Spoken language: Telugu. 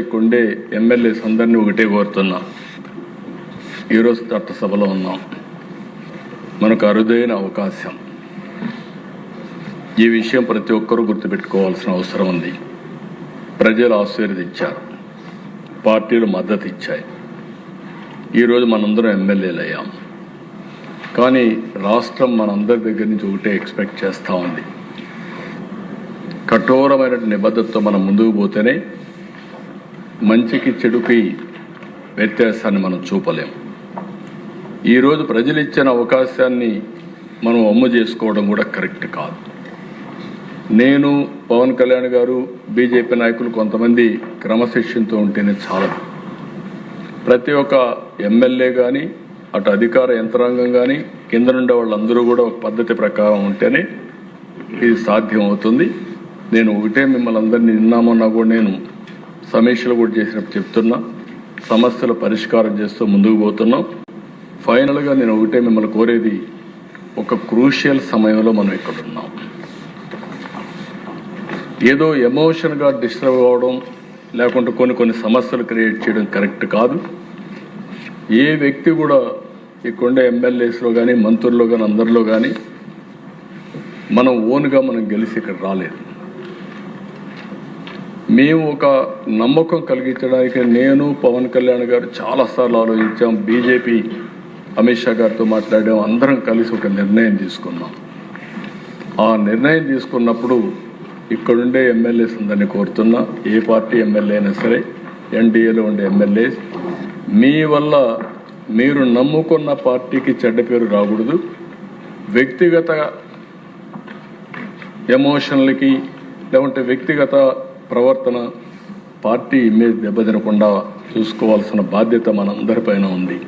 ఇక్కడే ఎమ్మెల్యేస్ అందరినీ ఒకటే కోరుతున్నా. ఈరోజు చట్టసభలో ఉన్నాం, మనకు అరుదైన అవకాశం. ఈ విషయం ప్రతి ఒక్కరూ గుర్తుపెట్టుకోవాల్సిన అవసరం ఉంది. ప్రజలు ఆశీర్వదించారు, పార్టీలు మద్దతు ఇచ్చాయి. ఈరోజు మనందరం ఎమ్మెల్యేలు అయ్యాం. కానీ రాష్ట్రం మనందరి దగ్గర నుంచి ఒకటే ఎక్స్పెక్ట్ చేస్తూ ఉంది. కఠోరమైన నిబద్ధతతో మనం ముందుకు పోతేనే మంచికి చెడుకి వ్యత్యాసాన్ని మనం చూపలేం. ఈరోజు ప్రజలు ఇచ్చిన అవకాశాన్ని మనం అమ్ము చేసుకోవడం కూడా కరెక్ట్ కాదు. నేను, పవన్ కళ్యాణ్ గారు, బీజేపీ నాయకులు కొంతమంది క్రమశిక్షణతో ఉంటేనే చాలదు. ప్రతి ఒక్క ఎమ్మెల్యే కానీ, అటు అధికార యంత్రాంగం కానీ, కింద నుండే వాళ్ళందరూ కూడా ఒక పద్ధతి ప్రకారం ఉంటేనే ఇది సాధ్యం అవుతుంది. నేను ఒకటే మిమ్మల్ని అందరినీ నిన్నామన్నా కూడా నేను సమీక్షలు కూడా చేసినప్పుడు చెప్తున్నా, సమస్యల పరిష్కారం చేస్తూ ముందుకు పోతున్నాం. ఫైనల్గా నేను ఒకటే మిమ్మల్ని కోరేది, ఒక క్రూషియల్ సమయంలో మనం ఇక్కడ ఉన్నాం. ఏదో ఎమోషన్గా డిస్టర్బ్ అవ్వడం, లేకుంటే కొన్ని సమస్యలు క్రియేట్ చేయడం కరెక్ట్ కాదు. ఏ వ్యక్తి కూడా ఇక్కడుండే ఎమ్మెల్యేస్లో కానీ, మంత్రుల్లో కానీ, అందరిలో కానీ మనం ఓన్గా మనం గెలిచి ఇక్కడ రాలేదు. మేము ఒక నమ్మకం కలిగించడానికి నేను, పవన్ కళ్యాణ్ గారు చాలాసార్లు ఆలోచించాం. బీజేపీ అమిత్ షా గారితో మాట్లాడాం. అందరం కలిసి ఒక నిర్ణయం తీసుకున్నాం. ఆ నిర్ణయం తీసుకున్నప్పుడు ఇక్కడుండే ఎమ్మెల్యేస్ అందరినీ కోరుతున్నా, ఏ పార్టీ ఎమ్మెల్యే అయినా సరే, ఎన్డీఏలో ఉండే ఎమ్మెల్యేస్, మీ వల్ల మీరు నమ్ముకున్న పార్టీకి చెడ్డ పేరు రాకూడదు. వ్యక్తిగత ఎమోషన్లకి లేకుంటే వ్యక్తిగత ప్రవర్తన, పార్టీ ఇమేజ్ దెబ్బతినకుండా చూసుకోవాల్సిన బాధ్యత మనందరిపైన ఉంది.